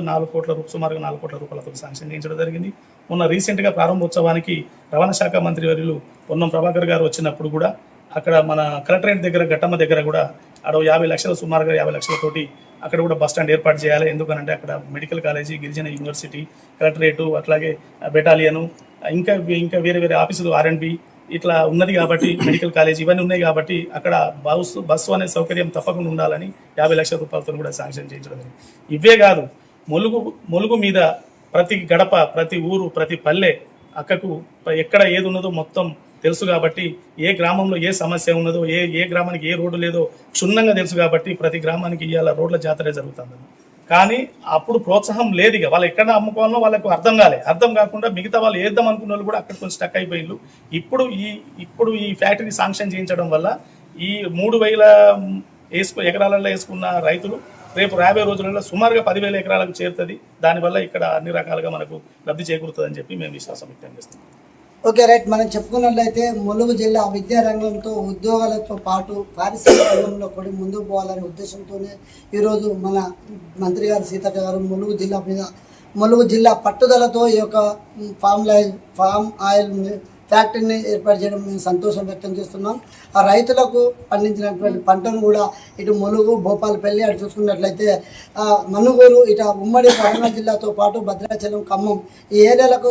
సుమారుగా 4 కోట్ల రూపాయలతో శాంక్షన్ చేయించడం జరిగింది. మొన్న రీసెంట్గా ప్రారంభోత్సవానికి రవాణా శాఖ మంత్రి వర్యులు పొన్నం ప్రభాకర్ గారు వచ్చినప్పుడు కూడా అక్కడ మన కలెక్టరేట్ దగ్గర గట్టమ్మ దగ్గర కూడా అక్కడ 50 లక్షలు సుమారుగా 50 లక్షలతోటి అక్కడ కూడా బస్ స్టాండ్ ఏర్పాటు చేయాలి. ఎందుకనంటే అక్కడ మెడికల్ కాలేజీ, గిరిజన యూనివర్సిటీ, కలెక్టరేటు, అట్లాగే బెటాలియను, ఇంకా వేరే ఆఫీసులు R&B ఇట్లా ఉన్నది కాబట్టి, మెడికల్ కాలేజ్ ఇవన్నీ ఉన్నాయి కాబట్టి అక్కడ బస్సు అనే సౌకర్యం తప్పకుండా ఉండాలని 50 లక్షల రూపాయలతో కూడా శాంక్షన్ చేయించడం. ఇవే కాదు, ములుగు మీద ప్రతి గడప, ప్రతి ఊరు, ప్రతి పల్లె అక్కకు ఎక్కడ ఏది ఉన్నదో మొత్తం తెలుసు కాబట్టి, ఏ గ్రామంలో ఏ సమస్య ఉన్నదో, ఏ గ్రామానికి ఏ రోడ్డు లేదో క్షుణ్ణంగా తెలుసు కాబట్టి ప్రతి గ్రామానికి ఇవాళ రోడ్ల జాతరే జరుగుతుంది. కానీ అప్పుడు ప్రోత్సాహం లేదు. ఇక వాళ్ళు ఎక్కడ అమ్ముకోవాలో వాళ్ళకు అర్థం కాకుండా మిగతా వాళ్ళు వేద్దాం అనుకున్న వాళ్ళు కూడా అక్కడ కొంచెం స్టక్ అయిపోయిండ్రు. ఇప్పుడు ఈ ఫ్యాక్టరీ శాంక్షన్ చేయించడం వల్ల ఈ 3000 ఎకరాలలో వేసుకున్న రైతులు రేపు 50 రోజులలో సుమారుగా 10,000 ఎకరాలకు చేరుతుంది. దానివల్ల ఇక్కడ అన్ని రకాలుగా మనకు లబ్ధి చేకూరుతుందని చెప్పి మేము విశ్వాసం వ్యక్తం చేస్తున్నాం. Okay, right. మనం చెప్పుకున్నట్లయితే ములుగు జిల్లా విద్యా రంగంతో ఉద్యోగాలతో పాటు పారిశ్రామిక రంగంలో కూడా ముందుకు పోవాలనే ఉద్దేశంతోనే ఈరోజు మన మంత్రి గారు సీతక్క గారు ములుగు జిల్లా పట్టుదలతో ఈ యొక్క ఫామ్ ఆయిల్ ఫ్యాక్టరీని ఏర్పాటు చేయడం మేము సంతోషం వ్యక్తం చేస్తున్నాం. ఆ రైతులకు పండించినటువంటి పంటను కూడా ఇటు ములుగు, భూపాలపల్లి అటు చూసుకున్నట్లయితే మనుగోలు, ఇటు ఉమ్మడి వరంగల్ జిల్లాతో పాటు భద్రాచలం, ఖమ్మం ఈ ఏరియాలకు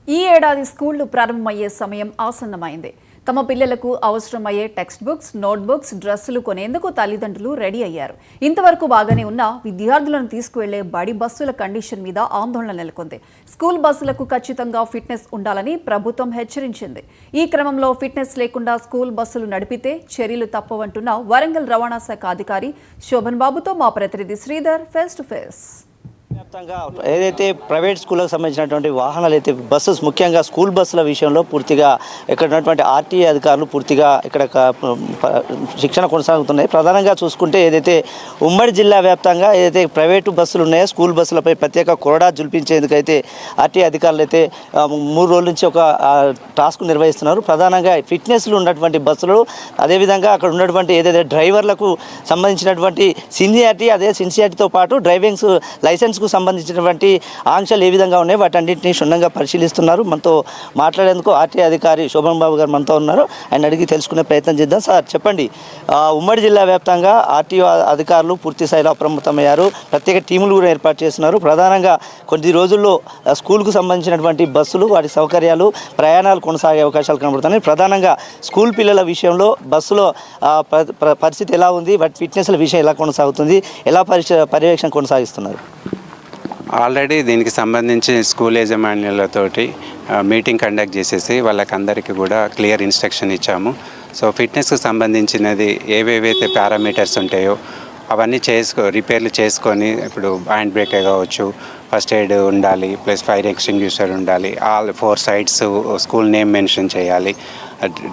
ఈ ఏడాది స్కూళ్లు ప్రారంభమయ్యే సమయం ఆసన్నమైంది. తమ పిల్లలకు అవసరమయ్యే టెక్స్ట్ బుక్స్, నోట్బుక్స్, డ్రెస్సులు కొనేందుకు తల్లిదండ్రులు రెడీ అయ్యారు. ఇంతవరకు బాగానే ఉన్న విద్యార్థులను తీసుకువెళ్లే బడి బస్సుల కండిషన్ మీద ఆందోళన నెలకొంది. స్కూల్ బస్సులకు ఖచ్చితంగా ఫిట్నెస్ ఉండాలని ప్రభుత్వం హెచ్చరించింది. ఈ క్రమంలో ఫిట్నెస్ లేకుండా స్కూల్ బస్సులు నడిపితే చర్యలు తప్పవంటున్న వరంగల్ రవాణా శాఖ అధికారి శోభన్ బాబుతో మా ప్రతినిధి శ్రీధర్ ఫేస్ టు ఫేస్. వ్యాప్తంగా ఏదైతే ప్రైవేట్ స్కూళ్ళకు సంబంధించినటువంటి వాహనాలు అయితే బస్సెస్, ముఖ్యంగా స్కూల్ బస్సుల విషయంలో పూర్తిగా ఇక్కడ ఉన్నటువంటి ఆర్టీఏ అధికారులు పూర్తిగా ఇక్కడ శిక్షణ కొనసాగుతున్నాయి. ప్రధానంగా చూసుకుంటే ఏదైతే ఉమ్మడి జిల్లా వ్యాప్తంగా ఏదైతే ప్రైవేటు బస్సులు ఉన్నాయో స్కూల్ బస్సులపై ప్రత్యేక కొరడా జుల్పించేందుకైతే ఆర్టీఏ అధికారులు అయితే 3 రోజుల నుంచి ఒక టాస్క్ నిర్వహిస్తున్నారు. ప్రధానంగా ఫిట్నెస్లు ఉన్నటువంటి బస్సులు, అదేవిధంగా అక్కడ ఉన్నటువంటి ఏదైతే డ్రైవర్లకు సంబంధించినటువంటి సిన్సియారిటీతో పాటు డ్రైవింగ్ లైసెన్స్ సంబంధించినటువంటి ఆంక్షలు ఏ విధంగా ఉన్నాయి వాటన్నింటినీ క్షుణ్ణంగా పరిశీలిస్తున్నారు. మనతో మాట్లాడేందుకు ఆర్టీఏ అధికారి శోభన్ బాబు గారు మనతో ఉన్నారు. ఆయన అడిగి తెలుసుకునే ప్రయత్నం చేద్దాం. సార్ చెప్పండి, ఉమ్మడి జిల్లా వ్యాప్తంగా ఆర్టీఓ అధికారులు పూర్తి స్థాయిలో అప్రమత్తమయ్యారు. ప్రత్యేక టీములు కూడా ఏర్పాటు చేస్తున్నారు. ప్రధానంగా కొద్ది రోజుల్లో స్కూల్కు సంబంధించినటువంటి బస్సులు, వాటి సౌకర్యాలు, ప్రయాణాలు కొనసాగే అవకాశాలు కనబడుతున్నాయి. ప్రధానంగా స్కూల్ పిల్లల విషయంలో బస్సులో పరిస్థితి ఎలా ఉంది, వాటి ఫిట్నెస్ల విషయం ఎలా కొనసాగుతుంది, ఎలా పర్యవేక్షణ కొనసాగిస్తున్నారు? ఆల్రెడీ దీనికి సంబంధించి స్కూల్ యాజమాన్యాలతోటి మీటింగ్ కండక్ట్ చేసేసి వాళ్ళకందరికీ కూడా క్లియర్ ఇన్స్ట్రక్షన్ ఇచ్చాము. సో ఫిట్నెస్కి సంబంధించినది ఏవేవైతే పారామీటర్స్ ఉంటాయో అవన్నీ రిపేర్లు చేసుకొని, ఇప్పుడు హ్యాండ్ బ్రేకే కావచ్చు, ఫస్ట్ ఎయిడ్ ఉండాలి, ప్లస్ ఫైర్ ఎక్స్టింగ్విషర్ ఉండాలి, all 4 sides school name mention చేయాలి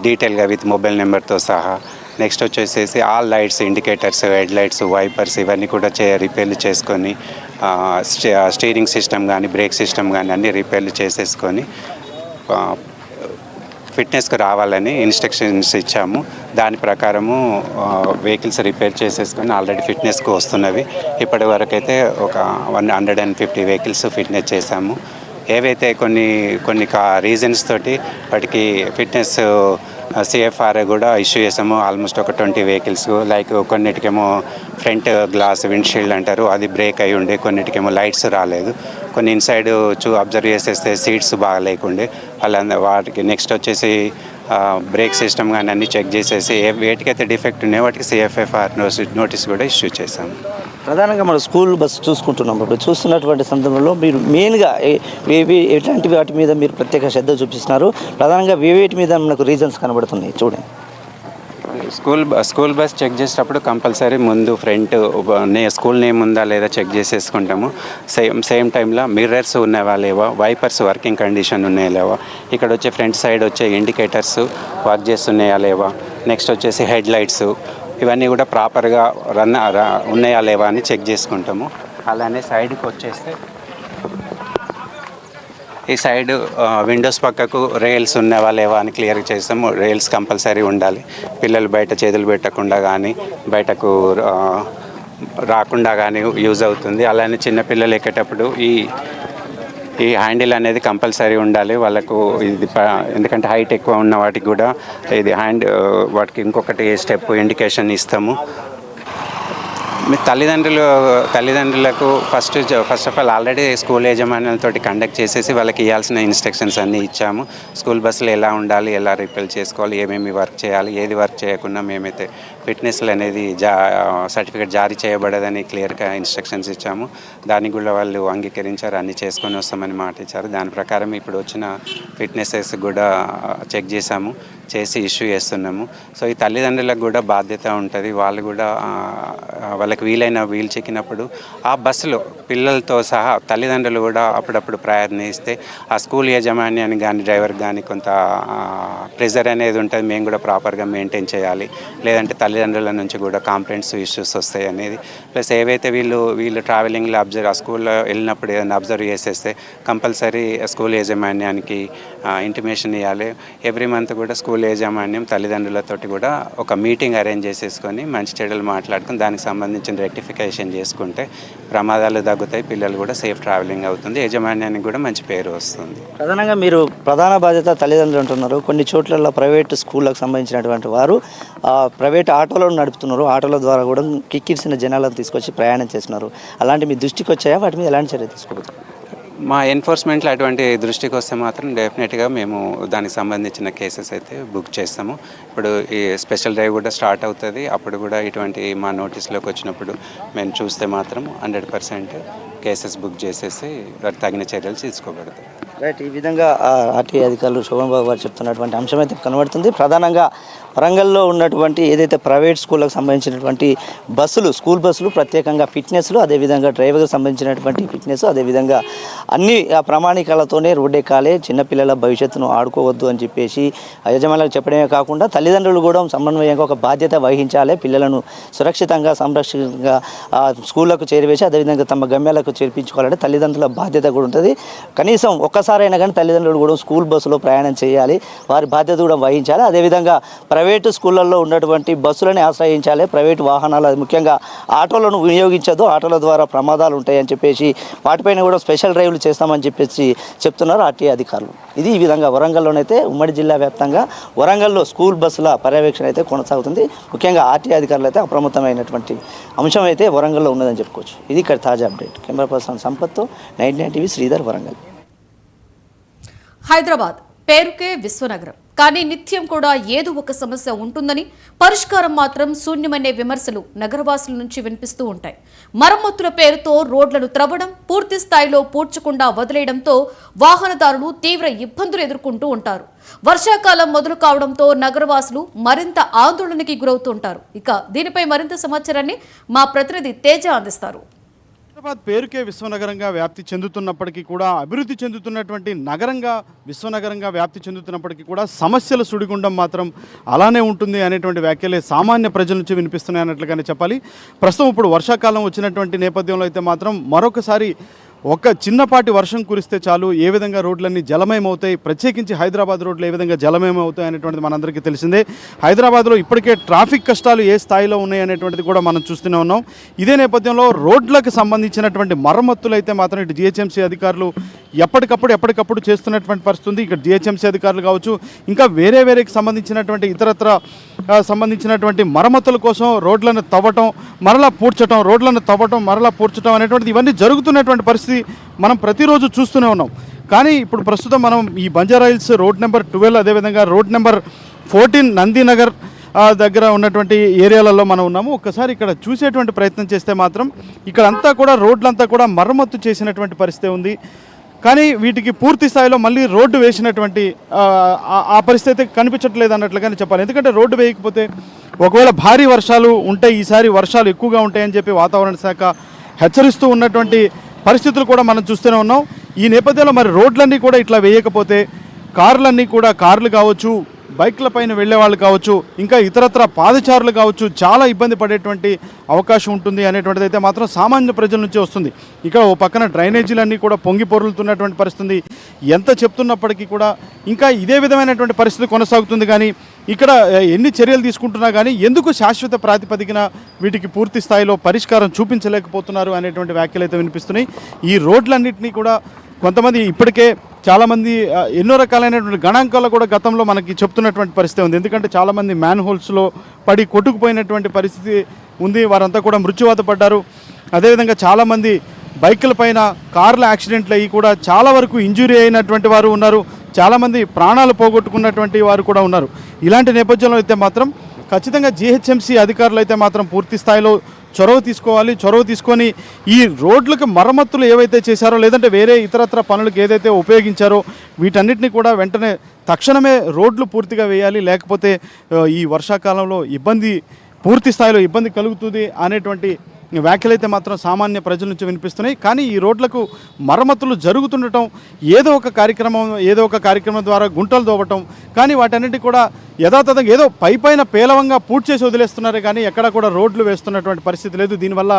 డీటెయిల్గా విత్ మొబైల్ నెంబర్తో సహా. నెక్స్ట్ వచ్చేసేసి all lights, indicators, head lights, wipers ఇవన్నీ కూడా రిపేర్లు చేసుకొని, స్టీరింగ్ సిస్టమ్ కానీ బ్రేక్ సిస్టమ్ కానీ అన్నీ రిపేర్లు చేసేసుకొని ఫిట్నెస్కి రావాలని ఇన్స్ట్రక్షన్స్ ఇచ్చాము. దాని ప్రకారము వెహికల్స్ రిపేర్ చేసేసుకొని ఆల్రెడీ ఫిట్నెస్కి వస్తున్నవి. ఇప్పటి వరకు అయితే ఒక 150 వెహికల్స్ ఫిట్నెస్ చేశాము. ఏవైతే కొన్ని రీజన్స్ తోటి వాటికి ఫిట్నెస్ CFR కూడా ఇష్యూ చేసాము. ఆల్మోస్ట్ ఒక 20 వెహికల్స్. లైక్ కొన్నిటికేమో ఫ్రంట్ గ్లాస్ విండ్షీల్డ్ అంటారు, అది బ్రేక్ అయి ఉండే, కొన్నిటికేమో లైట్స్ రాలేదు, కొన్ని ఇన్సైడ్ అబ్జర్వ్ చేసేస్తే సీట్స్ బాగా లేకుండే వాటికి. నెక్స్ట్ వచ్చేసి బ్రేక్ సిస్టమ్ కానీ అన్నీ చెక్ చేసేసి వేటికైతే డిఫెక్ట్ ఉన్నాయో వాటికి CFR నోటీస్ కూడా ఇష్యూ చేశాము. ప్రధానంగా మన స్కూల్ బస్సు చూసుకుంటున్నాం. ఇప్పుడు చూస్తున్నటువంటి సందర్భంలో మీరు మెయిన్గా ఎట్లాంటి వాటి మీద మీరు ప్రత్యేక శ్రద్ధ చూపిస్తున్నారు? ప్రధానంగా వేటి మీద మనకు రీజన్స్ కనబడుతున్నాయి చూడండి. స్కూల్ బస్ చెక్ చేసేటప్పుడు కంపల్సరీ ముందు ఫ్రంట్ స్కూల్ నేమ్ ఉందా లేదా చెక్ చేసేసుకుంటాము. సేమ్ టైంలో మిర్రర్స్ ఉన్నావా లేవా, వైపర్స్ వర్కింగ్ కండిషన్ ఉన్నాయా లేవా, ఇక్కడ వచ్చే ఫ్రంట్ సైడ్ వచ్చే ఇండికేటర్స్ వర్క్ చేస్తున్నాయా లేవా, నెక్స్ట్ వచ్చేసి హెడ్ లైట్స్ ఇవన్నీ కూడా ప్రాపర్గా ఉన్నాయా లేవా అని చెక్ చేసుకుంటాము. అలానే సైడ్కి వచ్చేస్తే ఈ సైడ్ విండోస్ పక్కకు రైల్స్ ఉన్నావా లేవా అని క్లియర్గా చేస్తాము. రైల్స్ కంపల్సరీ ఉండాలి. పిల్లలు బయట చేతులు పెట్టకుండా కానీ బయటకు రాకుండా కానీ యూజ్ అవుతుంది. అలానే చిన్నపిల్లలు ఎక్కేటప్పుడు ఈ హ్యాండిల్ అనేది కంపల్సరీ ఉండాలి వాళ్ళకు. ఇది ఎందుకంటే హైట్ ఎక్కువ ఉన్న వాటికి కూడా ఇది వాటికి ఇంకొకటి స్టెప్ ఇండికేషన్ ఇస్తాము. మీ తల్లిదండ్రులకు first of all already school యాజమాన్యాలతో కండక్ట్ చేసేసి వాళ్ళకి ఇవ్వాల్సిన ఇన్స్ట్రక్షన్స్ అన్నీ ఇచ్చాము. స్కూల్ బస్సులు ఎలా ఉండాలి, ఎలా రిపేర్ చేసుకోవాలి, ఏమేమి వర్క్ చేయాలి, ఏది వర్క్ చేయకుండా మేమైతే ఫిట్నెస్లు అనేది సర్టిఫికేట్ జారీ చేయబడదని క్లియర్గా ఇన్స్ట్రక్షన్స్ ఇచ్చాము. దానికి కూడా వాళ్ళు అంగీకరించారు, అన్నీ చేసుకొని వస్తామని మాట ఇచ్చారు. దాని ప్రకారం ఇప్పుడు వచ్చిన ఫిట్నెసెస్ కూడా చెక్ చేసి ఇష్యూ చేస్తున్నాము. సో ఈ తల్లిదండ్రులకు కూడా బాధ్యత ఉంటుంది. వాళ్ళు కూడా వాళ్ళకి వీలు చిక్కినప్పుడు ఆ బస్సులో పిల్లలతో సహా తల్లిదండ్రులు కూడా అప్పుడప్పుడు ప్రయత్నిస్తే ఆ స్కూల్ యాజమాన్యానికి కానీ డ్రైవర్కి కానీ కొంత ప్రెజర్ అనేది ఉంటుంది. మేము కూడా ప్రాపర్గా మెయింటైన్ చేయాలి, లేదంటే తల్లిదండ్రుల నుంచి కూడా కంప్లైంట్స్ ఇష్యూస్ వస్తాయి అనేది. ప్లస్ ఏవైతే వీళ్ళు ట్రావెలింగ్లో ఆ స్కూల్లో వెళ్ళినప్పుడు ఏదైనా అబ్జర్వ్ చేసేస్తే కంపల్సరీ స్కూల్ యాజమాన్యానికి ఇంటిమేషన్ ఇవ్వాలి. ఎవ్రీ మంత్ కూడా స్కూల్ యాజమాన్యం తల్లిదండ్రులతోటి కూడా ఒక మీటింగ్ అరేంజ్ చేసేసుకొని మంచి చెడులు మాట్లాడుకుని దానికి సంబంధించిన రెక్టిఫికేషన్ చేసుకుంటే ప్రమాదాలు తగ్గుతాయి, పిల్లలు కూడా సేఫ్ ట్రావెలింగ్ అవుతుంది, యాజమాన్యానికి కూడా మంచి పేరు వస్తుంది. ప్రధానంగా మీరు ప్రధాన బాధ్యత తల్లిదండ్రులు అంటున్నారు. కొన్ని చోట్ల ప్రైవేట్ స్కూళ్ళకు సంబంధించినటువంటి వారు ప్రైవేట్ ఆటోలను నడుపుతున్నారు. ఆటోల ద్వారా కూడా కిక్కిరిసిన జనాలను తీసుకొచ్చి ప్రయాణం చేస్తున్నారు. అలాంటి మీ దృష్టికి వచ్చాయా? వాటి మీద ఎలాంటి చర్య తీసుకోవచ్చు? మా ఎన్ఫోర్స్మెంట్లో అటువంటి దృష్టికి వస్తే మాత్రం డెఫినెట్గా మేము దానికి సంబంధించిన కేసెస్ అయితే బుక్ చేస్తాము. ఇప్పుడు ఈ స్పెషల్ డ్రైవ్ కూడా స్టార్ట్ అవుతుంది. అప్పుడు కూడా ఇటువంటి మా నోటీస్లోకి వచ్చినప్పుడు మేము చూస్తే మాత్రం 100% కేసెస్ బుక్ చేసేసి వారికి తగిన చర్యలు తీసుకోబడతాయి. రైట్. ఈ విధంగా ఆర్టీఐ అధికారులు శోభన్ బాబు గారు చెప్తున్నటువంటి అంశం అయితే కనబడుతుంది. ప్రధానంగా వరంగల్లో ఉన్నటువంటి ఏదైతే ప్రైవేట్ స్కూళ్ళకు సంబంధించినటువంటి స్కూల్ బస్సులు ప్రత్యేకంగా ఫిట్నెస్లు, అదేవిధంగా డ్రైవర్కి సంబంధించినటువంటి ఫిట్నెస్, అదేవిధంగా అన్ని ప్రమాణికాలతోనే రోడ్డు ఎక్కాలి, చిన్నపిల్లల భవిష్యత్తును ఆడుకోవద్దు అని చెప్పేసి యజమానులకు చెప్పడమే కాకుండా తల్లిదండ్రులు కూడా సమన్వయంగా ఒక బాధ్యత వహించాలి. పిల్లలను సురక్షితంగా సంరక్షితంగా స్కూళ్ళకు చేరవేసి అదేవిధంగా తమ గమ్యాలకు చేర్పించుకోవాలంటే తల్లిదండ్రుల బాధ్యత కూడా ఉంటుంది. కనీసం ఒక్కసారైనా కానీ తల్లిదండ్రులు కూడా స్కూల్ బస్సులో ప్రయాణం చేయాలి, వారి బాధ్యత కూడా వహించాలి. అదేవిధంగా ప్రైవేటు స్కూళ్ళల్లో ఉన్నటువంటి బస్సులని ఆశ్రయించాలి. ప్రైవేటు వాహనాలు ముఖ్యంగా ఆటోలను వినియోగించదు, ఆటోల ద్వారా ప్రమాదాలు ఉంటాయని చెప్పేసి వాటిపైన కూడా స్పెషల్ డ్రైవ్లు చేస్తామని చెప్పేసి చెప్తున్నారు ఆర్టీఐ అధికారులు. ఈ విధంగా వరంగల్లోనైతే ఉమ్మడి జిల్లా వ్యాప్తంగా వరంగల్లో స్కూల్ బస్సుల పర్యవేక్షణ అయితే కొనసాగుతుంది. ముఖ్యంగా ఆర్టీఐ అధికారులు అయితే అప్రమత్తమైనటువంటి అంశం అయితే వరంగల్లో ఉన్నదని చెప్పుకోవచ్చు. ఇది ఇక్కడ తాజా అప్డేట్. కెమెరా పర్సన్ సంపత్తో 99 టీవీ శ్రీధర్, వరంగల్. హైదరాబాద్ పేరుకే విశ్వనగరం, కానీ నిత్యం కూడా ఏదో ఒక సమస్య ఉంటుందని, పరిష్కారం మాత్రం శూన్యమనే విమర్శలు నగరవాసుల నుంచి వినిపిస్తూ ఉంటాయి. మరమ్మతుల పేరుతో రోడ్లను త్రవ్వడం, పూర్తి స్థాయిలో పూడ్చకుండా వదిలేయడంతో వాహనదారులు తీవ్ర ఇబ్బందులు ఎదుర్కొంటూ ఉంటారు. వర్షాకాలం మొదలు కావడంతో నగరవాసులు మరింత ఆందోళనకి గురవుతుంటారు. ఇక దీనిపై మరింత సమాచారాన్ని మా ప్రతినిధి తేజ అందిస్తారు. హైదరాబాద్ పేరుకే విశ్వనగరంగా వ్యాప్తి చెందుతున్నప్పటికీ కూడా అభివృద్ధి చెందుతున్నటువంటి నగరంగా విశ్వనగరంగా వ్యాప్తి చెందుతున్నప్పటికీ కూడా సమస్యల సుడిగుండం మాత్రం అలానే ఉంటుంది అనేటువంటి వ్యాఖ్యలే సామాన్య ప్రజల నుంచి వినిపిస్తున్నాయి అన్నట్లుగానే చెప్పాలి. ప్రస్తుతం ఇప్పుడు వర్షాకాలం వచ్చినటువంటి నేపథ్యంలో అయితే మాత్రం మరొకసారి ఒక చిన్నపాటి వర్షం కురిస్తే చాలు ఏ విధంగా రోడ్లన్నీ జలమయమవుతాయి, ప్రత్యేకించి హైదరాబాద్ రోడ్లు ఏ విధంగా జలమయమవుతాయి అనేటువంటిది మనందరికీ తెలిసిందే. హైదరాబాద్లో ఇప్పటికే ట్రాఫిక్ కష్టాలు ఏ స్థాయిలో ఉన్నాయి అనేటువంటిది కూడా మనం చూస్తూనే ఉన్నాం. ఇదే నేపథ్యంలో రోడ్లకు సంబంధించినటువంటి మరమ్మతులు అయితే మాత్రం ఇటు జిహెచ్ఎంసీ అధికారులు ఎప్పటికప్పుడు చేస్తున్నటువంటి పరిస్థితి ఉంది. ఇక్కడ జిహెచ్ఎంసీ అధికారులు కావచ్చు, ఇంకా వేరేకి సంబంధించినటువంటి ఇతరత్ర సంబంధించినటువంటి మరమ్మతుల కోసం రోడ్లను తవ్వటం మరలా పూడ్చటం, రోడ్లను తవ్వటం మరలా పూడ్చటం అనేటువంటిది ఇవన్నీ జరుగుతున్నటువంటి పరిస్థితి మనం ప్రతిరోజు చూస్తూనే ఉన్నాం. కానీ ఇప్పుడు ప్రస్తుతం మనం ఈ బంజారాహిల్స్ రోడ్ నెంబర్ 12 అదేవిధంగా రోడ్ నెంబర్ 14 నందినగర్ దగ్గర ఉన్నటువంటి ఏరియాలలో మనం ఉన్నాము. ఒక్కసారి ఇక్కడ చూసేటువంటి ప్రయత్నం చేస్తే మాత్రం ఇక్కడంతా కూడా రోడ్లంతా కూడా మరమ్మతు చేసినటువంటి పరిస్థితి ఉంది. కానీ వీటికి పూర్తి స్థాయిలో మళ్ళీ రోడ్డు వేసినటువంటి ఆ పరిస్థితి కనిపించట్లేదు అన్నట్లుగానే చెప్పాలి. ఎందుకంటే రోడ్డు వేయకపోతే ఒకవేళ భారీ వర్షాలు ఉంటాయి, ఈసారి వర్షాలు ఎక్కువగా ఉంటాయని చెప్పి వాతావరణ శాఖ హెచ్చరిస్తూ ఉన్నటువంటి పరిస్థితులు కూడా మనం చూస్తూనే ఉన్నాం. ఈ నేపథ్యంలో మరి రోడ్లన్నీ కూడా ఇట్లా వేయకపోతే కార్లు కావచ్చు, బైక్ల పైన వెళ్ళే వాళ్ళు కావచ్చు, ఇంకా ఇతరత్ర పాదచారులు కావచ్చు చాలా ఇబ్బంది పడేటువంటి అవకాశం ఉంటుంది అనేటువంటిది అయితే మాత్రం సామాన్య ప్రజల నుంచి వస్తుంది. ఇక్కడ ఓ పక్కన డ్రైనేజీలన్నీ కూడా పొంగి పొరులుతున్నటువంటి పరిస్థితి ఎంత చెప్తున్నప్పటికీ కూడా ఇంకా ఇదే విధమైనటువంటి పరిస్థితి కొనసాగుతుంది. కానీ ఇక్కడ ఎన్ని చర్యలు తీసుకుంటున్నా కానీ ఎందుకు శాశ్వత ప్రాతిపదికన వీటికి పూర్తి స్థాయిలో పరిష్కారం చూపించలేకపోతున్నారు అనేటువంటి వ్యాఖ్యలు అయితే వినిపిస్తున్నాయి. ఈ రోడ్లన్నింటినీ కూడా కొంతమంది ఇప్పటికే చాలామంది ఎన్నో రకాలైనటువంటి గణాంకాలు కూడా గతంలో మనకి చెప్తున్నటువంటి పరిస్థితి ఉంది. ఎందుకంటే చాలామంది మ్యాన్ హోల్స్లో పడి కొట్టుకుపోయినటువంటి పరిస్థితి ఉంది, వారంతా కూడా మృత్యువాత పడ్డారు. అదేవిధంగా చాలామంది బైకుల పైన కార్ల యాక్సిడెంట్లు అయ్యి కూడా చాలా వరకు ఇంజురీ అయినటువంటి వారు ఉన్నారు, చాలామంది ప్రాణాలు పోగొట్టుకున్నటువంటి వారు కూడా ఉన్నారు. ఇలాంటి నేపథ్యంలో అయితే మాత్రం ఖచ్చితంగా జిహెచ్ఎంసీ అధికారులు అయితే మాత్రం పూర్తి స్థాయిలో చొరవ తీసుకోవాలి. చొరవ తీసుకొని ఈ రోడ్లకు మరమ్మతులు ఏవైతే చేశారో లేదంటే వేరే ఇతరత్ర పనులకు ఏదైతే ఉపయోగించారో వీటన్నిటిని కూడా వెంటనే తక్షణమే రోడ్లు పూర్తిగా వేయాలి. లేకపోతే ఈ వర్షాకాలంలో పూర్తి స్థాయిలో ఇబ్బంది కలుగుతుంది అనేటువంటి వ్యాఖ్యలైతే మాత్రం సామాన్య ప్రజల నుంచి వినిపిస్తున్నాయి. కానీ ఈ రోడ్లకు మరమ్మతులు జరుగుతుండటం, ఏదో ఒక కార్యక్రమం ద్వారా గుంటలు దోవటం, కానీ వాటన్నిటి కూడా యథాతథంగా ఏదో పైన పేలవంగా పూర్తి చేసి వదిలేస్తున్నారే కానీ ఎక్కడ కూడా రోడ్లు వేస్తున్నటువంటి పరిస్థితి లేదు. దీనివల్ల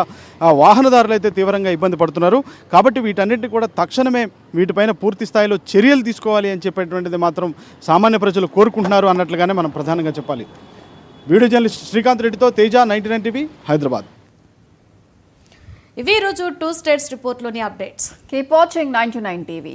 వాహనదారులు అయితే తీవ్రంగా ఇబ్బంది పడుతున్నారు. కాబట్టి వీటన్నిటిని కూడా తక్షణమే వీటిపైన పూర్తి స్థాయిలో చర్యలు తీసుకోవాలి అని చెప్పేటువంటిది మాత్రం సామాన్య ప్రజలు కోరుకుంటున్నారు అన్నట్లుగానే మనం ప్రధానంగా చెప్పాలి. వీడియో జర్నలిస్ట్ శ్రీకాంత్ రెడ్డితో తేజ, 99 టీవీ, హైదరాబాద్. ఇవి రోజు 2 స్టేట్స్ రిపోర్ట్లోని అప్డేట్స్. Keep watching 99 TV.